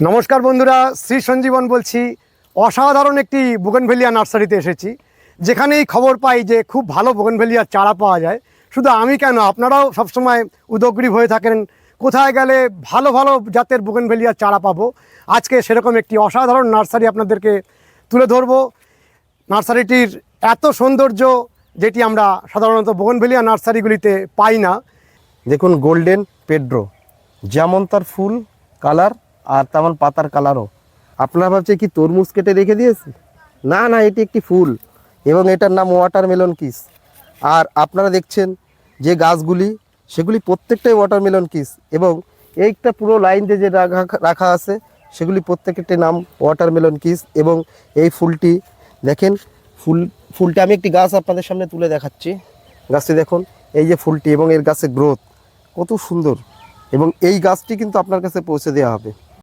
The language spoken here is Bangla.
নমস্কার বন্ধুরা, শ্রী সঞ্জীবন বলছি। অসাধারণ একটি বোগেনভেলিয়া নার্সারিতে এসেছি, যেখানেই খবর পাই যে খুব ভালো বোগেনভেলিয়ার চারা পাওয়া যায়। শুধু আমি কেন, আপনারাও সবসময় উদগ্রীব হয়ে থাকেন কোথায় গেলে ভালো ভালো জাতের বোগেনভেলিয়ার চারা পাবো। আজকে সেরকম একটি অসাধারণ নার্সারি আপনাদেরকে তুলে ধরবো। নার্সারিটির এত সৌন্দর্য যেটি আমরা সাধারণত বোগেনভেলিয়া নার্সারিগুলিতে পাই না। দেখুন, গোল্ডেন পেড্রো, যেমন তার ফুল কালার আর তেমন পাতার কালারও। আপনারা ভাবছে কি তরমুজ কেটে রেখে দিয়েছি? না না, এটি একটি ফুল এবং এটার নাম ওয়াটারমেলন কিস। আর আপনারা দেখছেন যে গাছগুলি, সেগুলি প্রত্যেকটাই ওয়াটারমেলন কিস, এবং এইটা পুরো লাইন দিয়ে যে রাখা আছে সেগুলি প্রত্যেকটার নাম ওয়াটারমেলন কিস। এবং এই ফুলটি দেখেন, ফুলটা আমি একটি গাছ আপনাদের সামনে তুলে দেখাচ্ছি। গাছটি দেখুন, এই যে ফুলটি এবং এর গাছের গ্রোথ কত সুন্দর, এবং এই গাছটি কিন্তু আপনার কাছে পৌঁছে দেওয়া হবে।